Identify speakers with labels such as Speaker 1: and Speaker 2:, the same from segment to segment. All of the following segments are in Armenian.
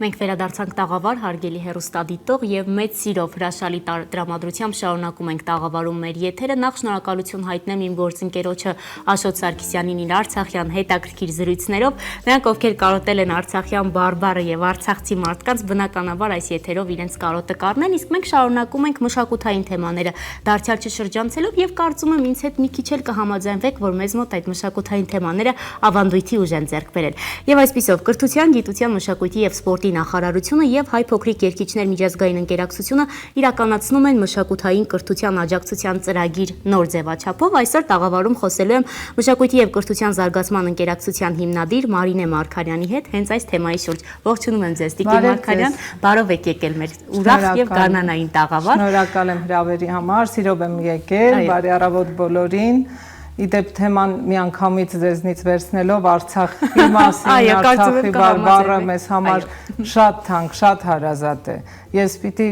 Speaker 1: Մենք վերադարձանք տաղավար, հարգելի հեռուստադիտող եւ մեծ սիրով հրաշալի տրամադրությամբ շարունակում ենք տաղավարում մեր եթերը։ Նախ շնորհակալություն հայտնեմ իմ գործընկերոջը Աշոտ Սարգսյանին իր արցախյան հետաքրքիր զրույցներով։ Նրանք, ովքեր կարոտել են արցախյան բարբառը եւ արցախցի մարդկանց, բնականաբար այս եթերով իրենց կարոտը կառնեն, իսկ մենք շարունակում ենք մշակութային թեմաները դարձյալ չշրջանցելով եւ կարծում եմ ինձ հետ մի քիչ էլ կհամաձայնվեք, որ մեզ մոտ այդ մշակութային թեմաները ավանդույթի ուժ են ձեռք բերել։ Եվ այսպիսով կրթության, գիտության, մշակույթի եւ սպորտի նախարարությունը եւ հայ փոքրիկ երգիչներ միջազգային ընկերակցությունը իրականացնում են մշակութային կրթության աջակցության ծրագիր նոր ձևաչափով։ Այսօր տաղավարում խոսելու եմ մշակույթի եւ կրթության զարգացման ընկերակցության հիմնադիր Մարինե Մարգարյանի հետ հենց այս թեմայի շուրջ։ Ողջունում եմ ձեզ, Տիկին Մարգարյան, բարով եք եկել մեր ուրախ եւ գարնանային տաղավար։
Speaker 2: Շնորհակալ եմ հրավերի համար, սիրով եմ եկել, բարի առավոտ բոլորին։ Իդեպ թեման միանգամից ձեզնից վերցնելով Արցախի մասին, Արցախի բարբառը մեզ համար շատ թանկ, շատ հարազատ է։ Ես պիտի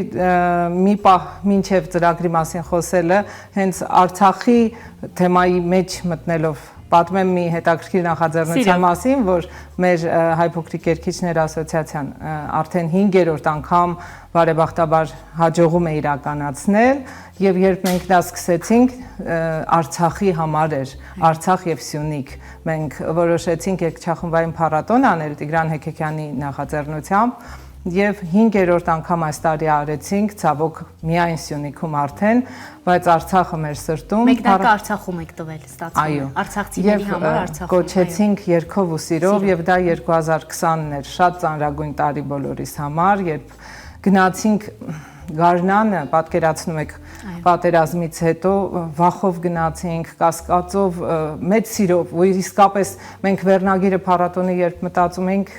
Speaker 2: մի պահ մինչև ծրագրի մասին խոսելը հենց Արցախի թեմայի մեջ մտնելով պատմեմ մի հետաքրքիր նախաձեռնության մասին, որ մեր հայ փոքրիկ երգիչներ ասոցիացիան արդեն 5-րդ անգամ բարեբախտաբար հաջողում է իրականացնել եւ երբ մենք դա սկսեցինք Արցախի համար էր Արցախ եւ Սյունիք մենք որոշեցինք երգչախմբային փառատոն անել Տիգրան Հեքեքյանի նախաձեռնությամբ Եվ 5-րդ անգամ այս տարի արեցինք, ցավոք միայն Սյունիքում արդեն, բայց Արցախը մեր սրտում։
Speaker 1: Մեկնարկը Արցախում եք տվել, ստացվում է։ Արցախցիների համար Արցախում։
Speaker 2: Կոչեցինք երգով ու սիրով եւ դա 2020-ն էր, շատ ծանրագույն տարի բոլորիս համար, երբ գնացինք Գարնանը, պատկերացնում եք, պատերազմից հետո վախով գնացինք, կասկածով, մեծ սիրով, ու իսկապես մենք վերնագիրը փառատոնի երբ մտածում ենք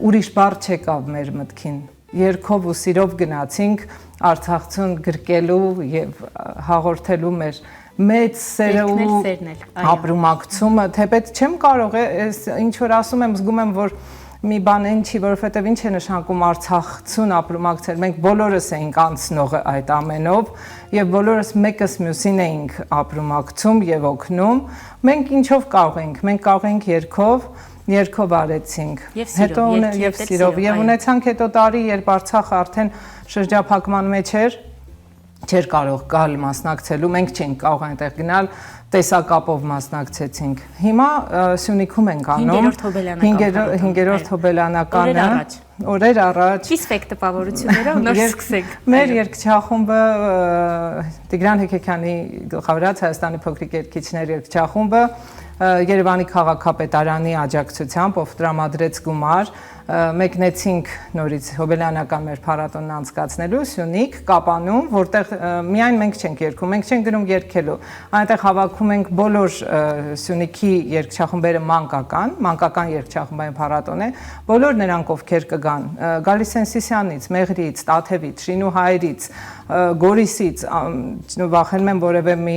Speaker 2: ուրիշ բառ չեկավ մեր մտքին, երգով ու սիրով գնացինք Արցախցուն գրկելու եւ հաղորդելու մեր մեծ սերը ու ապրումակցումը, թեպետ չեմ կարող ինչ որ ասում եմ, զգում եմ, որ մի բան այն չի, որովհետեւ ինչ է նշանակում Արցախցուն ապրումակցել, մենք բոլորս էինք անցնողը այդ ամենով եւ բոլորս մեկս մյուսին էինք ապրումակցում եւ օգնում, մենք ինչով կարող ենք, մենք կարող ենք երգով արեցինք, հետո եւ սիրով եւ ունեցանք հետո տարի, երբ Արցախը արդեն շրջափակման մեջ չէր կարող գալ մասնակցելու, մենք չենք կարող այնտեղ գնալ, տեսակապով մասնակցեցինք։ Հիմա Սյունիքում ենք անում 5-րդ հոբելանականը, օրեր առաջ։
Speaker 1: Իսկ տպավորություններով նոր սկսենք։
Speaker 2: Մեր երգչախումբը Տիգրան Հեքեքյանի գլխավորած Հայաստանի փոքրիկ երգիչներ երգչախումբը Երևանի քաղաքապետարանի աջակցությամբ, ով տրամադրեց գումար, մեկնեցինք նորից հոբելյանական մեր փառատոնն անցկացնելու Սյունիք, Կապանում, որտեղ միայն մենք չենք երգում, մենք չենք գնում երգելու, այնտեղ հավաքում ենք բոլոր Սյունիքի երգչախմբերը մանկական երգչախմբային փառատոն է, բոլոր նրանք ովքեր կգան, գալիս են Սիսյանից, Մեղրիից, Տաթևից, Շինուհայրից, Գորիսից, վախենում եմ որևէ մի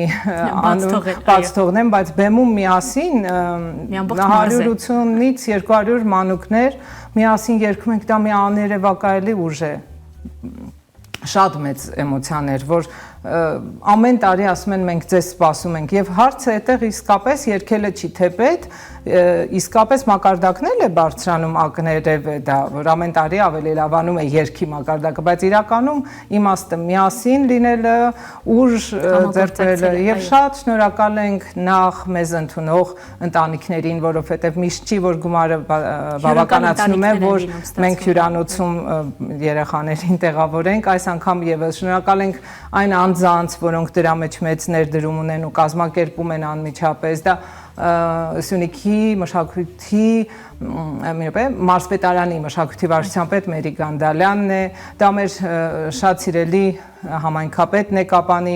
Speaker 2: բաց թողնեմ, բայց բեմում միասին 180-ից 200 մանուկներ միասին երգում ենք, դա մի աներևակայելի ուժ է, շատ մեծ էմոցիաներ, որ ամեն տարի ասում են մենք ձեզ սպասում ենք եւ հարցը այդտեղ իսկապես երգելը չի թեպետ իսկապես մակարդակն է բարձրանում ակներևը դա որ ամեն տարի ավելի լավանում է երգի մակարդակը բայց իրականում իմաստը միասին լինելը ուժ ձեռք բերելը եւ շատ շնորհակալ ենք նախ մեզ ընդունող ընտանիքներին որովհետեւ միշտ չի որ գումարը բավականացնում է որ մենք հյուրանոցում երեխաներին տեղավորենք այս անգամ եւս շնորհակալ ենք այն անձանց, որոնք դրա մեջ մեծ ներդրում ունեն ու կազմակերպում են անմիջապես, դա Սյունիքի մշակույթի մարզպետարանի մշակույթի վարչության պետ Մերի Գանդալյանն է, դա մեր շատ սիրելի համայնքապետն է Կապանի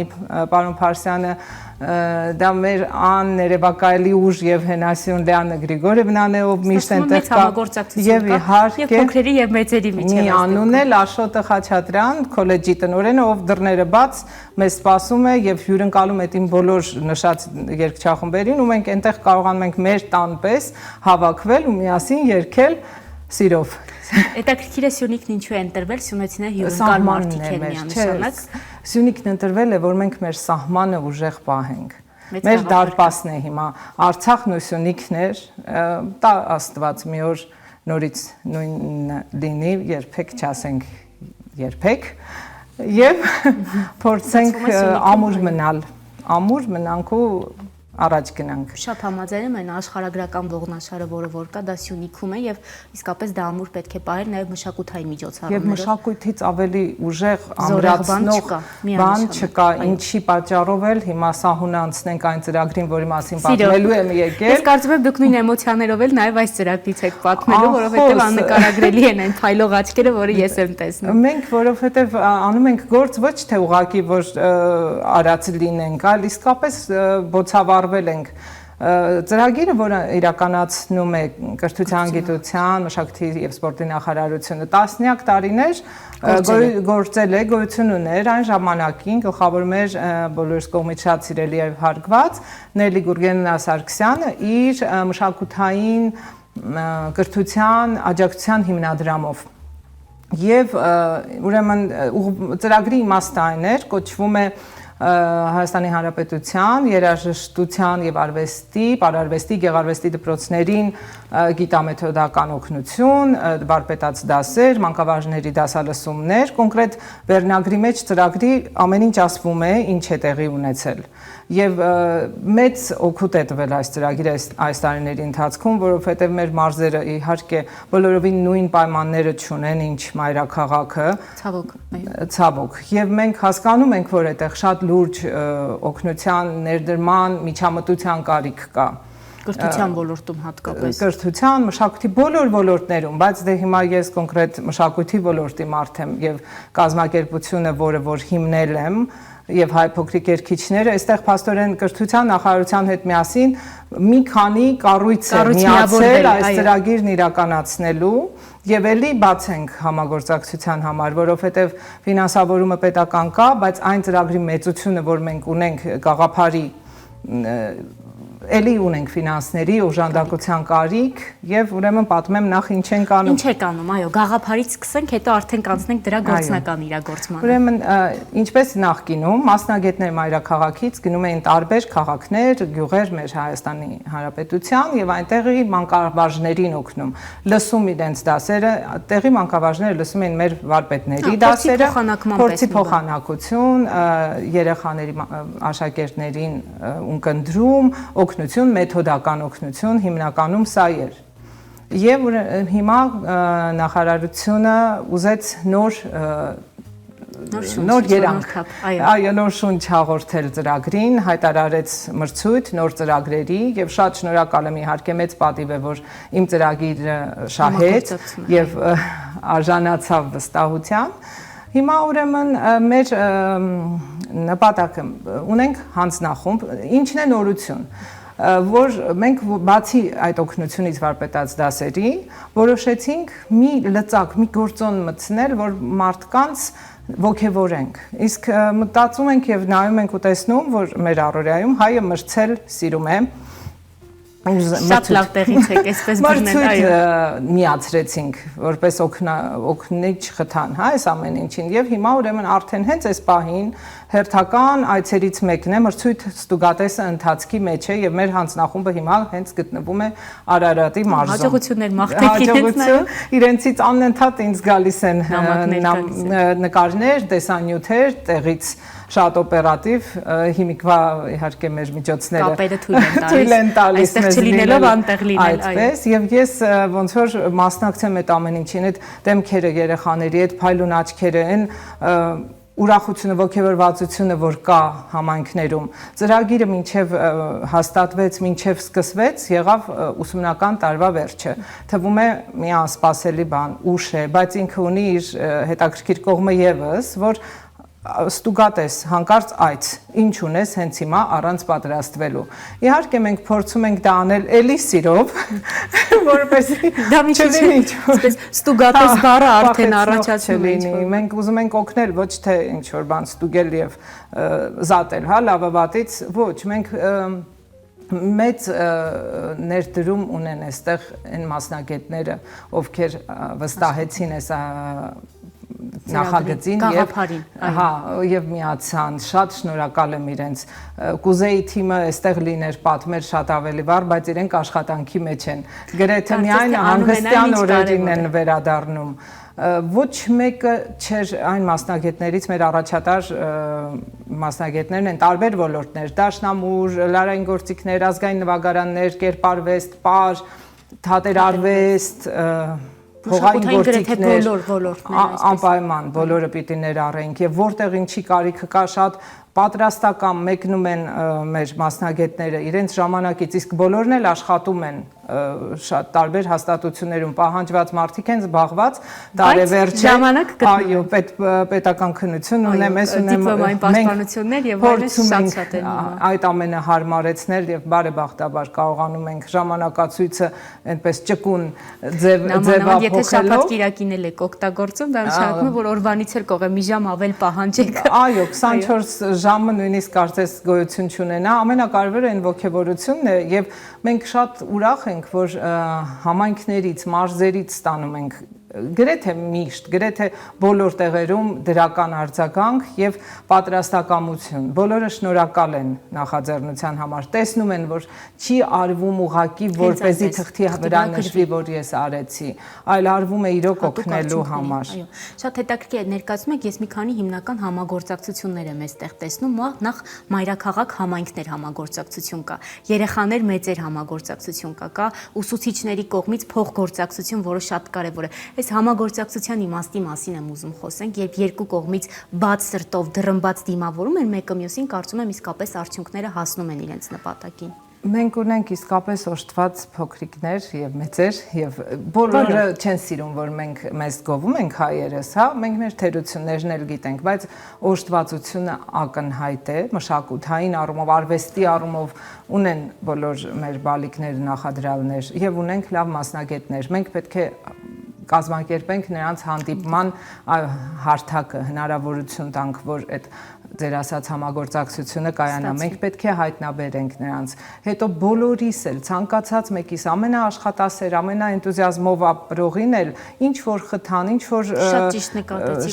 Speaker 2: պարոն Փարսյանը, դա մեր աներևակայելի ուժ եւ Հենասյուն Լեանը Գրիգորևնան է, ով միշտ այնտեղ կա եւ իհարկե
Speaker 1: փոքրերի եւ մեծերի միջեւ
Speaker 2: մի անուն է Աշոտը Խաչատրյան, քոլեջի տնօրենը, ով դռները բաց մեզ սպասում է եւ հյուրընկալում է իմ բոլոր նշած երգչախմբերին ու մենք այնտեղ կարողանում ենք մեր տան պես հավաքվել ու միասին երգել սիրով։
Speaker 1: Հետաքրքիր է Սյունիքն ինչու է ընտրվել, սյունեցիները հյուրընկալ մարդիկ են միանշանակ։
Speaker 2: Սյունիքն ընտրվել է, որ մենք մեր սահմանը ուժեղ պահենք։ Մեր դարպասն է հիմա, Արցախն ու Սյունիքն էր, տա Աստված մի օր նորից նույնը լինի, երբեք չասենք երբեք եւ փորձենք ամուր մնանք ու առաջ գնանք։
Speaker 1: Շատ համաձայն եմ, այն աշխարհագրական ողնաշարը, որը որ կա, դա Սյունիքում է եւ իսկապես դա ամուր պետք է պահել նաեւ մշակութային միջոցառումներով։
Speaker 2: Եվ մշակույթից ավելի ուժեղ ամրացնող բան չկա, ինչի պատճառով էլ հիմա սահունը անցնենք այն ծրագրին, որի մասին պատմելու եմ եկել։
Speaker 1: Ես կարծում եմ դուք նույն էմոցիաներով էլ նաեւ այս ծրագրից եք պատմելու, որովհետեւ աննկարագրելի են այն փայլող աչքերը, որը ես եմ տեսնում։
Speaker 2: Մենք որովհետեւ անում ենք գործ ոչ թե ուղղակի որ արած լինենք, այլ իսկապես բոցավառվել ենք ծրագիրը, որը իրականացնում է Կրթության, Գիտության, Մշակույթի եւ Սպորտի նախարարությունը տասնյակ տարիներ գործել է, գոյություն ուներ այն ժամանակին, գլխավորում էր բոլորս կողմից շատ սիրելի եւ հարգված Նելի Գուրգենա Սարգսյանը իր մշակութային կրթության աջակցության հիմնադրամով։ Եվ ուրեմն ծրագրի իմաստը այն էր, կոչվում է Հայաստանի Հանրապետության երաժշտության եւ արվեստի, պարարվեստի, գեղարվեստի դպրոցներին գիտամեթոդական օգնություն, վարպետաց դասեր, մանկավարժների դասալսումներ, կոնկրետ վերնագրի մեջ ծրագրի ամեն ինչ ասվում է, ինչ է տեղի ունեցել։ Եվ մեծ օգուտ է տվել այս ծրագիրը այս տարիների ընթացքում, որովհետև մեր մարզերը իհարկե բոլորովին նույն պայմանները չունեն, ինչ մայրաքաղաքը։ Ցավոք։ Եվ մենք հասկանում ենք, որ այդտեղ շատ լուրջ օգնության, ներդրման, միջամտության կարիք կա։
Speaker 1: Կրթության ոլորտում հատկապես։
Speaker 2: Կրթության, մշակույթի բոլոր ոլորտներում, բայց դե հիմա ես կոնկրետ մշակույթի ոլորտի մարդ եմ եւ կազմակերպությունը, որը որ հիմնել եմ, եւ հայ փոքրիկ երգիչները, այստեղ փաստորեն կրթության նախարարության հետ միասին մի քանի կառույց է միացել այս ծրագիրն իրականացնելու եւ ելի բաց ենք համագործակցության համար, որովհետեւ ֆինանսավորումը պետական կա, բայց այն ծրագրի մեծությունը, որ մենք ունենք գաղափարի էլի ունենք ֆինանսների օժանդակության կարիք եւ ուրեմն պատմեմ նախ ինչ ենք անում։
Speaker 1: Ինչ եք անում, այո, գաղափարից սկսենք, հետո արդեն կանցնենք դրա գործնական իրագործմանը։
Speaker 2: Ուրեմն ինչպես նախկինում մասնագետներ մայրաքաղաքից գնում էին տարբեր քաղաքներ, գյուղեր մեր Հայաստանի Հանրապետության եւ այնտեղի մանկավարժներին օգնում, լսում իրենց դասերը, տեղի մանկավարժները լսում էին մեր վարպետների դասերը, փորձի փոխանակություն, երեխաների աշակերտներին ունկնդրում, օգնություն, մեթոդական օգնություն, հիմնականում սա էր։ Եվ հիմա նախարարությունը ուզեց նոր երանք, այո, նոր շունչ հաղորդել ծրագրին, հայտարարեց մրցույթ նոր ծրագրերի եւ շատ շնորհակալ եմ իհարկե մեծ պատիվ է, որ իմ ծրագիրը շահեց եւ արժանացավ վստահության։ Հիմա ուրեմն մեր նպատակը ունենք հանձնախումբ, ինչն է նորություն, որ մենք բացի այդ օգնությունից վարպետաց դասերի, որոշեցինք մի լծակ, մի գործոն մտցնել, որ մարդկանց ոգևորենք։ Իսկ մտածում ենք եւ նայում ենք ու տեսնում, որ մեր առօրյայում հայը մրցել սիրում է։
Speaker 1: Շատ լավ տեղից եք, այսպես բռնել, այո։
Speaker 2: Միացրեցինք, որպես օգնիչ խթան, հա, այս ամեն ինչին եւ հիմա ուրեմն արդեն հենց այս պահին հերթական այցերից մեկն է, մրցույթ ստուգատեսը ընթացքի մեջ է եւ մեր հանձնախումբը հիմա հենց գտնվում է Արարատի մարզում։
Speaker 1: Հաջողություններ մաղթեք իրենց,
Speaker 2: իրենցից անընդհատ ինձ գալիս են նկարներ, տեսանյութեր տեղից շատ օպերատիվ, հիմիկվա իհարկե մեր միջոցները
Speaker 1: թույլ են տալիս մեզ լինելով անտեղ լինել,
Speaker 2: այդպես, եւ ես ոնց որ մասնակցեմ այդ ամեն ինչին, այդ դեմքերը երեխաների, այդ փայլուն աչքերը, այն ուրախությունը, ոգևորվածությունը, որ կա համայնքներում, ծրագիրը մինչև հաստատվեց, մինչև սկսվեց, եղավ ուսումնական տարվա վերջը։ Թվում է մի անսպասելի բան, ուշ է, բայց ինքը ունի իր հետաքրքիր կողմը եւս, որ ստուգատես հանկարծ այց ինչ ունես հենց հիմա առանց պատրաստվելու։ Իհարկե մենք փորձում ենք դա անել էլի սիրով, որպեսզի
Speaker 1: դա չլինի այսպես ստուգատես բառը արդեն առաջացնում է։
Speaker 2: Մենք ուզում ենք օգնել, ոչ թե ինչ որ բան ստուգել եւ զատել, հա, լավը վատից, ոչ, մենք մեծ ներդրում ունեն այստեղ այն մասնագետները, ովքեր վստահեցին այս նախագծին եւ միացան, շատ շնորհակալ եմ իրենց, կուզեի թիմը այստեղ լիներ, պատմեր շատ ավելի վառ, բայց իրենք աշխատանքի մեջ են, գրեթե միայն հանգստյան օրերին են վերադառնում, ոչ մեկը չէր այն մասնագետներից, մեր առաջատար մասնագետներն են տարբեր ոլորտներ, դաշնամուր, լարային գործիքներ, ազգային նվագարաններ, կերպարվեստ, պար, թատերարվեստ, փողային գործիքներ, անպայման բոլորը պիտի ներառենք եւ որտեղ ինչի կարիքը կա շատ պատրաստական մեկնում են մեր մասնագետները իրենց ժամանակից, իսկ բոլորն էլ աշխատում են շատ տարբեր հաստատություններում պահանջված մարդիկ են զբաղված տարեվերջին, այո, պետական քննություն ունեմ, ես ունեմ
Speaker 1: դիպլոմային պաշտպանություններ եւ այլն շատ են
Speaker 2: այդ ամենը հարմարեցնել եւ բարեբախտաբար կարողանում ենք ժամանակացույցը այնպես ճկուն ձևափոխելով։
Speaker 1: Եթե շաբաթ կիրակին էլ եք օգտագործում, դա նշանակում է, որ օրվանից էլ կողե մի ժամ ավել պահանջեք։
Speaker 2: Այո, 24 ժամը նույնիսկ կարծես գոյություն չունենա, ամենակարևորը այն ողջավորությունն է եւ մենք շատ ուրախ ենք, որ համայնքներից, մարզերից ստանում ենք գրեթե միշտ, գրեթե բոլոր տեղերում դրական արձագանք եւ պատրաստակամություն։ Բոլորը շնորհակալ են նախաձեռնության համար, տեսնում են, որ չի արվում ուղակի որպեսզի թղթի վրա նշվի, որ ես արեցի, այլ արվում է իրոք օգնելու համար։
Speaker 1: Այո, շատ հետաքրքիր է, ներկայացնում եք, ես մի քանի հիմնական համագործակցություններ եմ այստեղ տեսնում, նախ մայրաքաղաք համայնքներ համագործակցություն կա, երեխաներ մեծեր համագործակցություն կա, ուսուցիչների կողմից փոխգործակցություն, որը շատ կարևոր է։ Այս համագործակցության իմաստի մասին եմ ուզում խոսենք, երբ երկու կողմից բաց սրտով դռնբաց դիմավորում են մեկը մյուսին, կարծում եմ իսկապես արդյունքները հասնում են իրենց նպատակին։
Speaker 2: Մենք ունենք իսկապես օժտված փոքրիկներ եւ մեծեր եւ բոլորը չեն սիրում, որ մենք մեզ գովում ենք հայերս, հա, մենք մեր թերություններն էլ գիտենք, բայց օժտվածությունը ակնհայտ է, մշակութային առումով, արվեստի առումով ունեն բոլոր մեր բալիկները նախադրյալներ եւ ունենք լավ մասնագետներ։ Մենք պետք է կազմակերպենք նրանց հանդիպման հարթակը, հնարավորություն տանք, որ այդ ձեր ասած համագործակցությունը կայանա, մենք պետք է հայտնաբերենք նրանց, հետո բոլորիս էլ, ցանկացած մեկիս, ամենաաշխատասեր, ամենաենտուզիազմով ապրողին էլ, ինչ որ խթան, ինչ որ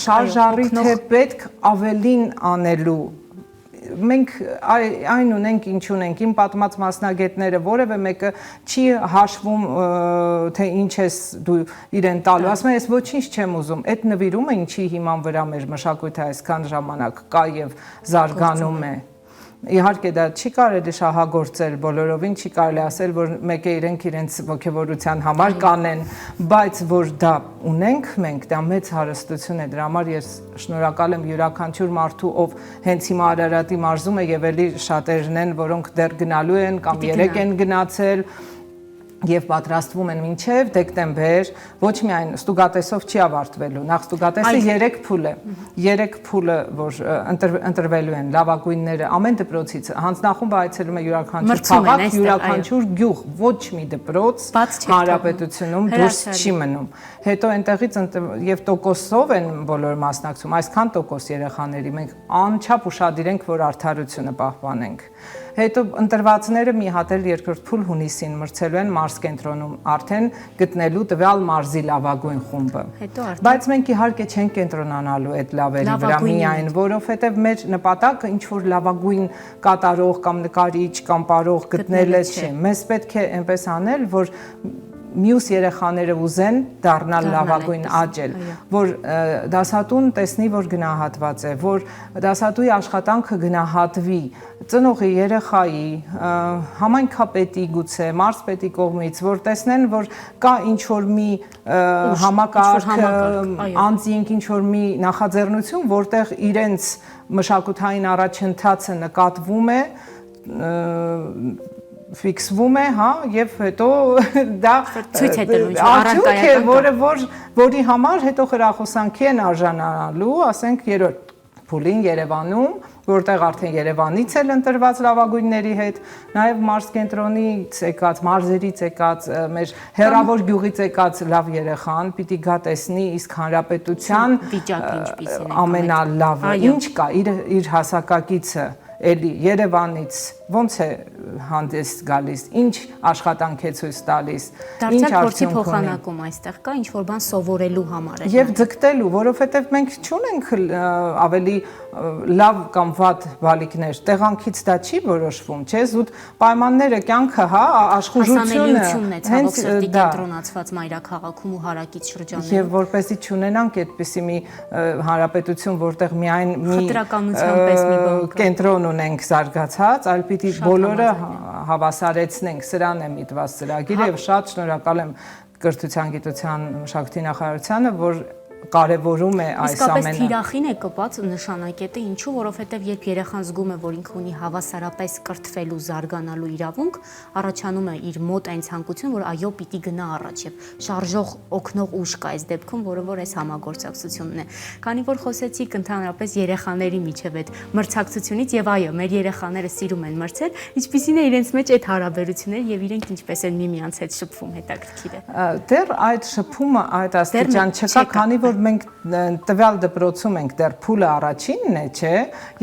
Speaker 2: շարժառիթ է պետք ավելին անելու, մենք այն ունենք, ինչ ունենք, իմ պատմած մասնագետները, որևէ մեկը չի հաշվում, թե ինչ ես դու իրեն տալու, ասում եմ, ես ոչինչ չեմ ուզում, այդ նվիրումը ինչի հիման վրա մեր մշակույթը այսքան ժամանակ կա եւ զարգանում է։ Իհարկե դա չի կարելի շահագործել բոլորովին, չի կարելի ասել, որ մեկ է իրենց ողջավորության համար կանեն, բայց որ դա ունենք մենք, դա մեծ հարստություն է, դրա համար ես շնորհակալ եմ յուրաքանչյուր մարդու, ով հենց հիմա Արարատի մարզում է եւ էլի շատերն են, որոնք դեռ գնալու են կամ 3 են գնացել եւ պատրաստվում են մինչեւ դեկտեմբեր, ոչ միայն ստուգատեսով չի ավարտվելու, նախ ստուգատեսը 3 փուլ է, 3 փուլը, որ ընտրվելու են լավագույնները ամեն դպրոցից, հանձնախումբը այցելում է յուրաքանչյուր քաղաք, յուրաքանչյուր գյուղ, ոչ մի դպրոց հանրապետությունում դուրս չի մնում, հետո այնտեղից եւ տոկոսով են բոլոր մասնակցում, այսքան տոկոս երեխաների, մենք անչափ ուշադիր ենք, որ արդարությունը պահպանենք։ Հետո ընտրվածները մի հատ էլ երկրորդ փուլ հունիսին մրցելու են մարզ կենտրոնում արդեն գտնելու տվյալ մարզի լավագույն խումբը։ Բայց մենք իհարկե չենք կենտրոնանալու այդ լավերի վրա միայն, որովհետև մեր նպատակը ինչ որ լավագույն կատարող կամ նկարիչ կամ պարող գտնելը չէ։ Մեզ պետք է այնպես անել, որ մյուս երեխաները ուզեն դառնալ լավագույն աճել, որ դասատուն տեսնի, որ գնահատված է, որ դասատուի աշխատանքը գնահատվի, ծնողի, երեխայի, համայնքապետի գուցե, մարզպետի կողմից, որ տեսնեն, որ կա ինչ-որ մի համակարգ, անձինք ինչ-որ մի նախաձեռնություն, որտեղ իրենց մշակութային առաջընթացը նկատվում է, ֆիքսվում է, հա, եւ հետո դա
Speaker 1: ցույց է տալու
Speaker 2: արդյունք է, որի համար հետո խրախուսանքի են արժանանալու, ասենք երրորդ փուլին Երևանում, որտեղ արդեն Երևանից էլ ընտրված լավագույնների հետ, նաեւ մարզ կենտրոնից եկած, մարզերից եկած, մեր հերավոր գյուղից եկած լավ երեխան պիտի գա տեսնի, իսկ հանրապետության
Speaker 1: վիճակը ինչպիսին է,
Speaker 2: ամենալավը, ինչ կա իր հասակակիցը էլի Երևանից ոնց է հանդես գալիս, ինչ աշխատանք է ցույց տալիս, ինչ
Speaker 1: փորձի փոխանակում այստեղ կա, ինչ որ բան սովորելու համար է։
Speaker 2: Եվ ձգտելու, որովհետև մենք չունենք ավելի լավ կամ վատ բալիկներ, տեղանքից դա չի որոշվում, չէ՞, զուտ պայմանները, կյանքը, հա, աշխուժությունը,
Speaker 1: հենց կենտրոնացված մայրաքաղաքում ու հարակից շրջաններում։
Speaker 2: Եվ որպեսզի չունենանք այդպիսի մի հանրապետություն, որտեղ միայն մի կենտրոն ունենք զարգացած, այլ պիտի բոլորը հավասարեցնենք, սրան է միտված ծրագիրը եւ շատ շնորհակալ եմ Կրթության, գիտության, մշակույթի նախարարությանը, որ կարևորում է այս ամենը։
Speaker 1: Իսկապես թիրախին է կպած նշանակետը, ինչու, որովհետև երբ երեխան զգում է, որ ինքը ունի հավասարապես կրթվելու, զարգանալու իրավունք, առաջանում է իր մոտ այն ցանկություն, որ այո, պիտի գնա առաջ եւ շարժող, օգնող ուժ կա այս դեպքում, որը որ այս համագործակցությունն է։ Քանի որ խոսեցիք ընդհանրապես երեխաների միջև այդ մրցակցությունից եւ այո, մեր երեխաները սիրում են մրցել, ինչպիսին է իրենց մեջ այդ հարաբերությունները եւ իրենք ինչպես են միմյանց հետ շփվում, հետաքրքիր է։
Speaker 2: Դեռ այդ շփումը այդ աստիճան չկա, քանի որ մենք տվյալ դպրոցում ենք, դեռ փուլը առաջինն է, չէ։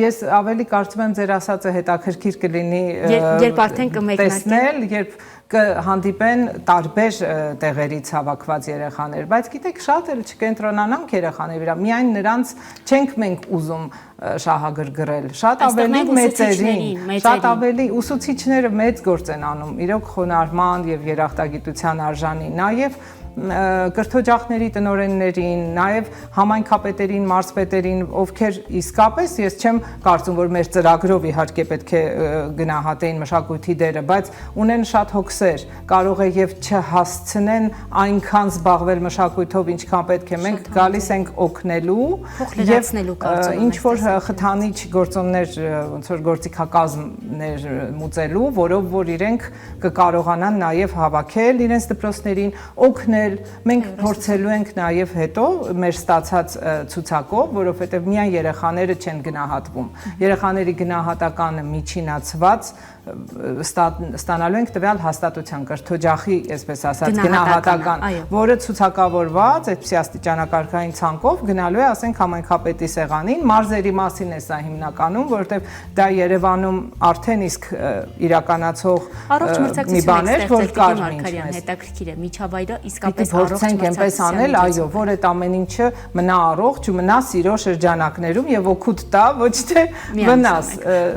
Speaker 2: Ես ավելի կարծում եմ ձեր ասածը հետաքրքիր կլինի
Speaker 1: երբ արդեն
Speaker 2: տեսնել, երբ կհանդիպեն տարբեր տեղերից հավաքված երեխաներ, բայց գիտեք, շատ էլ չկենտրոնանանք երեխաների վրա, միայն նրանց չենք մենք ուզում շահագրգռել, շատ ավելի մեծերին, շատ ավելի ուսուցիչները մեծ գործ են անում, իրոք խոնարհման եւ երախտագիտության արժանի, նաեւ կրթօջախների տնօրեններին, նաև համայնքապետերին, մարզպետերին, ովքեր իսկապես ես չեմ կարծում, որ մեր ծրագրով իհարկե պետք է գնահատեին մշակույթի դերը, բայց ունեն շատ հոգսեր, կարող է եւ չհասցնեն այնքան զբաղվել մշակույթով, ինչքան պետք է։ Մենք գալիս ենք օգնելու եւ ինչ որ խթանիչ գործոններ, ոնց որ գործիքակազմներ մուծելու, որով որ իրենք կկարողանան նաև հավաքել իրենց դպրոցներին, օգնել։ Մենք փորձելու ենք նաև հետո մեր ստացած ցուցակով, որովհետև միայն երեխաները չեն գնահատվում։ Երեխաների գնահատականը միջինացված ստանալու ենք տվյալ հաստատության կրթօջախի, այսպես ասած, գնահատական, որը ցուցակավորված այդպիսի աստիճանակարգային ցանկով գնալու է, ասենք, համայնքապետի սեղանին, մարզերի մասին է սա հիմնականում, որովհետև դա Երևանում արդեն իսկ իրականացող մի բան է, որ կար մինչև
Speaker 1: հետաքրքիր է, միջավայրը իսկապես
Speaker 2: փորձենք այնպես անել, այո, որ այդ ամեն ինչը մնա առողջ ու մնա սիրո շրջանակներում եւ օգուտ տա, ոչ թե վնաս։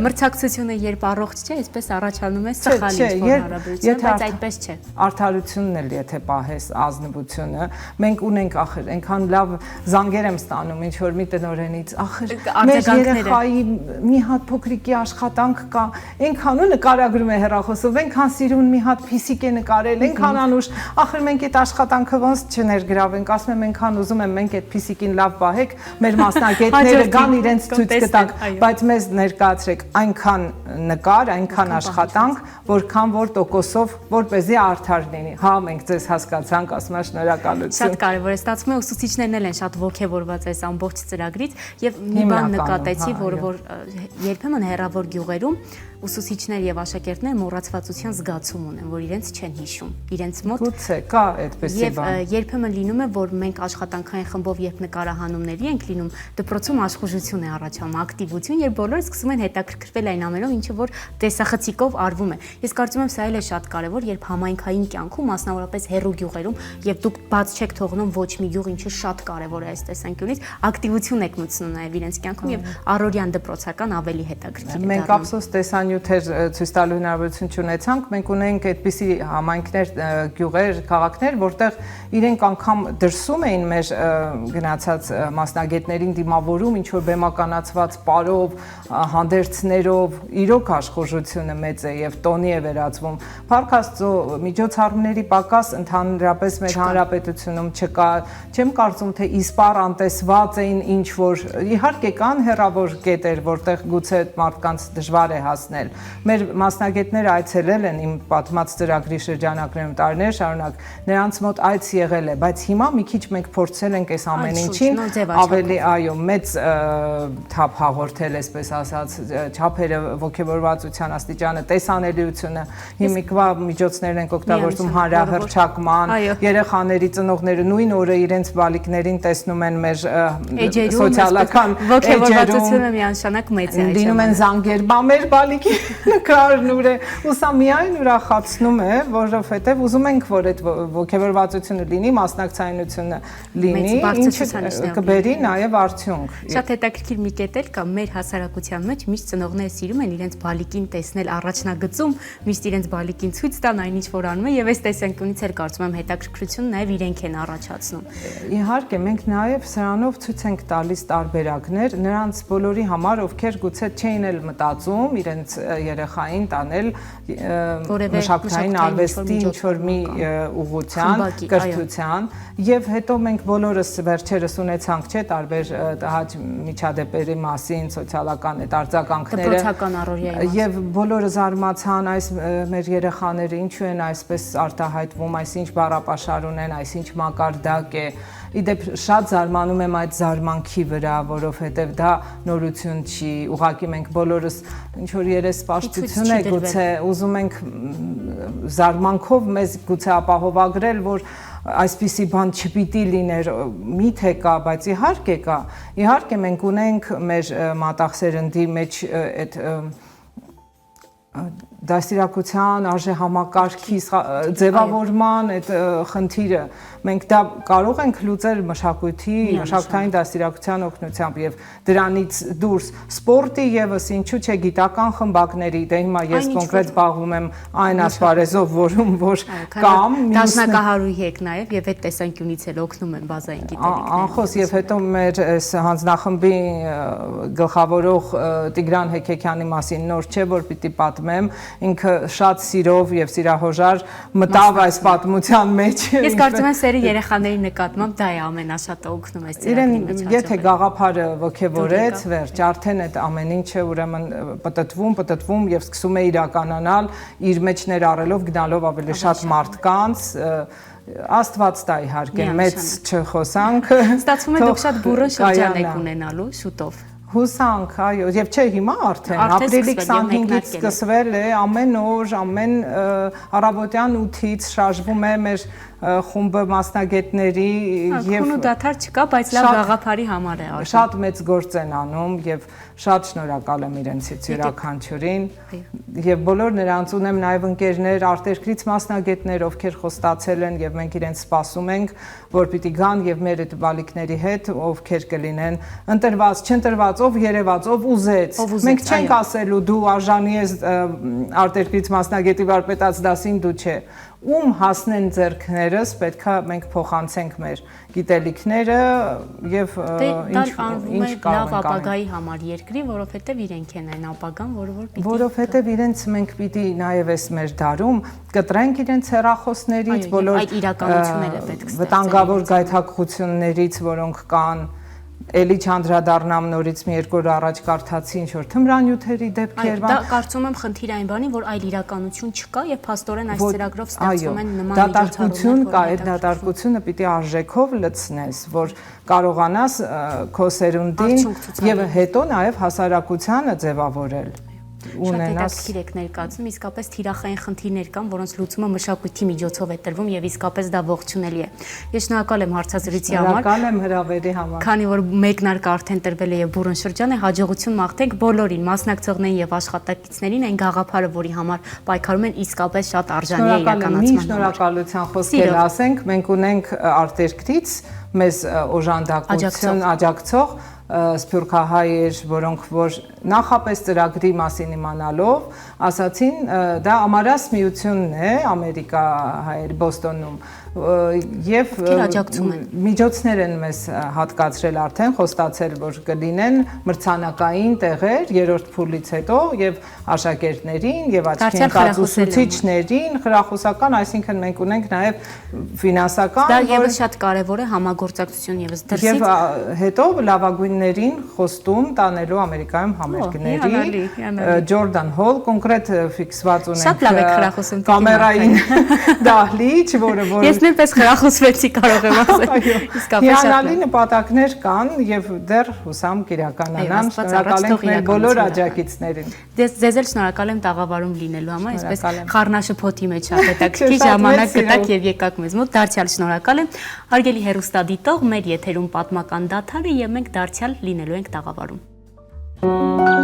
Speaker 1: Մրցակցությունը երբ առողջ չէ, այսպես առաջանում է սխալ ինչ-որ հարաբերություն, բայց այդպես չէ։
Speaker 2: Արդարությունն էլ եթե պահես ազնվությունը, մենք ունենք ախր այնքան լավ զանգեր եմ ստանում ինչ որ մի տնօրենից, ախր մեր երեխայի մի հատ փոքրիկի աշխատանք կա, այնքան ու նկարագրում է հեռախոսով, այնքան սիրուն մի հատ փիսիկ է նկարել, այնքան անուշ, ախր մենք այդ աշխատանքը ոնց չներգրավենք, ասում եմ այնքան ուզում եմ մենք այդ փիսիկին լավ պահեք, մեր մասնագետները գան իրենց ցույց կտակ, բայց մեզ ներկայացրեք այնքան նկար, այնքան աշխատանք, որքան որ տոկոսով, որպեսզի արդար լինի։ Հա, մենք ձեզ հասկացանք, ասում եմ շնորհակալություն։
Speaker 1: Շատ կարևոր է, ստացվում է ուսուցիչներն էլ են շատ ողջավորված այս ամբողջ ծրագրից եւ մի բան նկատեցի, որ երբեմն հեռավոր գյուղերում ուսուցիչներ եւ աշակերտներ մոռացվածության զգացում ունեն, որ իրենց չեն հիշում, իրենց մոտ
Speaker 2: գուցե կա այդպեսի բան։
Speaker 1: Եվ երբեմն լինում է, որ մենք աշխատանքային խմբով երբ նկարահանումների ենք լինում, դպրոցում աշխուժություն է առաջանում, ակտիվություն, երբ բոլորը սկսում են հետաքրքրվել այն ամենով, ինչը որ տեսախցիկով արվում է։ Ես կարծում եմ սա էլ է շատ կարևոր, երբ համայնքային կյանքում, մասնավորապես հեռու գյուղերում, եւ դուք բաց չեք թողնում ոչ մի գյուղ, ինչը շատ կարևոր է այս տեսանկյունից, ակտիվություն եք մտցնում նաեւ իրենց կյանքում եւ առօրյան դպրոցական ավելի հետաքրքիր է։
Speaker 2: Մենք ափսոս տեսանյութեր ցույց տալու հնարավորություն չունեցանք, մենք ունենք այդպիսի համայնքներ, գյուղեր, քաղաքներ, որտեղ իրենք անգամ դրսում էին մեր գնացած մասնագետներին դիմավորում, ինչ որ բեմականացված պարով, հանդերձներով, իրոք աշխուժությունը մեծ է եւ տոնի է վերածվում։ Փառք Աստծո, միջոցառումների պակաս ընդհանրապես մեր հանրապետությունում չկա։ Չեմ կարծում, թե իսպառ անտեսված էին ինչ որ, իհարկե կան հեռավոր կետեր, որտեղ գուցե մարդկանց դժվար է հասնել։ Մեր մասնագետները այցելել են իմ պատմած ծրագրի շրջանակներում տարիներ շարունակ, նրանց մոտ այց եղել է, բայց հիմա մի քիչ մենք փորձել ենք այս ամեն ինչին ավելի, այո, մեծ թափ հաղորդել, այսպես ասած, չափերը ոգևորվածության աստիճանը, տեսանելիությունը, հիմիկվա միջոցներն են օգտագործում հանրահռչակման, երեխաների ծնողները նույն օրը իրենց բալիկներին տեսնում են մեր սոցիալական
Speaker 1: ոգևորվածությունը միանշանակ մեծ է։
Speaker 2: Լինում են զանգեր, բա մեր բալիկի նկարն ուր է, ու սա միայն ուրախացնում է, որովհետև ուզում ենք, որ այդ ոգևորվածությունը լինի, մասնակցայնությունը լինի, ինչը կբերի նաև արդյունք։
Speaker 1: Շատ հետաքրքիր մի կետ էլ կա, մեր հասարակության մեջ միշտ ծնողները սիրում են իրենց բալիկին տեսնել առաջնագծում, միշտ իրենց բալիկին ցույց տան այն ինչ որ անում է, եւ այս տեսանկյունից էլ կարծում եմ հետաքրքրություն նաև իրենք են առաջացնում։
Speaker 2: Իհարկե, մենք նաև սրանով ցույց ենք տալիս տարբերակներ նրանց բոլորի համար, ովքեր գուցե չէին էլ մտածում իրենց երեխային տանել մշակութային արվեստի ինչ-որ մի ուղղության, կրթության, եւ հետո մենք բոլորս վերջերս ունեցանք չէ տարբեր հաճ միջադեպերի մասին, սոցիալական այդ արձագանքները եւ բոլորը զարմացան այս մեր երեխաները ինչու են այսպես արտահայտվում, այսինչ բառապաշար ունեն, այսինչ մակարդակ է։ Իդեպ շատ զարմանում եմ այդ զարմանքի վրա, որովհետև դա նորություն չի, ուղղակի մենք բոլորս ինչ որ երեսպաշտություն է գուցե ուզում ենք զարմանքով մեզ գուցե ապահովագրել, որ այսպիսի բան չպիտի լիներ, միթե կա, բայց իհարկե մենք ունենք մեր մատաղ-սերնդի մեջ այդ դաստիարակության, արժեհամակարգի ձևավորման այդ խնդիրը մենք դա կարող ենք լուծել մշակութային դաստիարակության օգնությամբ եւ դրանից դուրս սպորտի եւս ինչու՞ չէ գիտական խմբակների դե հիմա ես կոնկրետ զբաղվում եմ այն ասպարեզով, որում որ կամ
Speaker 1: դասնակահարույի եք նաեւ եւ այդ տեսանկյունից էլ օգնում են բազային գիտելիքները
Speaker 2: անխոս եւ հետո մեր այս հանձնախմբի գլխավորող Տիգրան Հեքեքյանի մասին նոր չէ որ պիտի պատմեմ ինքը շատ սիրով եւ սիրահոժար մտավ այս պատմության մեջ։
Speaker 1: Ես կարծում եմ սերի երեխաների նկատմամբ դա է ամենաշատը օգնում այս ծրագրի մեջ։
Speaker 2: Եթե գաղափարը ոգևորեց, վերջ, արդեն այդ ամեն ինչը ուրեմն պտտվում եւ սկսում է իրականանալ իր մեջ ներառելով գնալով ավելի շատ մարդկանց Աստված տա իհարկե մեծ չխոսանք։
Speaker 1: Ստացվում է դուք շատ բուրըն շրջան եք ունենալու շուտով։
Speaker 2: Հուսանք, այո, եւ չէ հիմա արդեն ապրիլի 25-ից սկսվել է ամեն օր, ամեն առավոտյան 8-ից շարժվում է մեր խումբը մասնագետների
Speaker 1: եւ դադար չկա, բայց լավ գաղափարի համար է արվում։
Speaker 2: Շատ մեծ գործ են անում եւ շատ շնորհակալ եմ իրենցից յուրաքանչյուրին եւ բոլոր նրանց ունեմ նաեւ ընկերներ արտերկրից մասնագետներ, ովքեր խոստացել են եւ մենք իրենց սպասում ենք, որ պիտի գան եւ մեր այդ բալիկների հետ, ովքեր կլինեն ընտրված, չընտրված, ով երևաց, ով ուզեց։ Մենք չենք ասելու դու արժանի ես արտերկրից մասնագետի վարպետաց դասին դու չէ։ Ում հասնեն ձեռքներս պետքա մենք փոխանցենք մեր գիտելիքները եւ ինչ կարող ենք
Speaker 1: լավ ապագայի համար երկրի, որովհետեւ իրենք են այն ապագան, որը պիտի
Speaker 2: որովհետեւ իրենց մենք պիտի նաեւ այս մեր դարում կտրենք իրենց հեռախոսներից բոլոր
Speaker 1: այդ իրականությունները պետք է
Speaker 2: վտանգավոր գայթակղություններից, որոնք կան Էլի չանդրադառնամ նորից մի երկու օր առաջ կարդացի ինչ որ թմրանյութերի դեպքեր
Speaker 1: բան։ Դա կարծում եմ խնդիր այն բանի, որ այլ իրականություն չկա եւ փաստորեն այս ծրագրով ստացվում են նման
Speaker 2: դատարկություն կա, այդ դատարկությունը պիտի արժեքով լցնես, որ կարողանաս քո սերունդին եւ հետո նաեւ հասարակությանը ձևավորել։
Speaker 1: Շատ հետաքրքիր եք ներկայացնում, իսկապես թիրախային խնդիրներ կան, որոնց լուծումը մշակույթի միջոցով է տրվում եւ իսկապես դա ողջունելի է։ Ես շնորհակալ եմ հարցազրույցի համար։
Speaker 2: Շնորհակալ եմ հրավերի համար։
Speaker 1: Քանի որ մեկնարկը արդեն տրվել է եւ բուրըն շրջան է, հաջողություն մաղթենք բոլորին, մասնակցողներին եւ աշխատակիցներին այն գաղափարը, որի համար պայքարում են, իսկապես շատ արժանի է իրականացման։
Speaker 2: Շնորհակալության խոսքեր ասենք, մենք ունենք արտերկրից մեզ օժանդակություն աջակցող սփյուռքահայեր, որոնք որ նախապես ծրագրի մասին իմանալով ասացին, դա Ամարաս միությունն է, Ամերիկա հայեր Բոստոնում եւ միջոցներ են մեզ հատկացրել արդեն խոստացել որ կլինեն մրցանակային տեղեր երրորդ փուլից հետո եւ աշակերտներին եւ աչքի ընկած ուսուցիչներին խրախուսական, այսինքն մենք ունենք նաեւ ֆինանսական
Speaker 1: դա եւս շատ կարեւոր է համագործակցություն եւս դրսից
Speaker 2: եւ հետո լավագույններին խոստում տանելու Ամերիկայում համերգների Ջորդան Հոլ կոնկրետ ֆիքսված ունենք
Speaker 1: շատ լավ է խրախուսում
Speaker 2: կամերային դահլիճ որը որ
Speaker 1: նույնպես խրախուսվեցի կարող եմ ասել։ Իսկապես
Speaker 2: հիանալի նպատակներ կան եւ դեռ հուսամ կիրականանան։ Շնորհակալ ենք մեր բոլոր աջակիցներին։
Speaker 1: Ձեզ էլ շնորհակալ եմ տաղավարում լինելու համար, այսպես խառնաշփոթի մեջ շատ հետաքրքիր ժամանակ գտաք եւ եկաք մեզ մոտ։ Դարձյալ շնորհակալ եմ։ Հարգելի հեռուստադիտող, մեր եթերում պատմական դադարը եւ մենք դարձյալ լինելու ենք տաղավարում։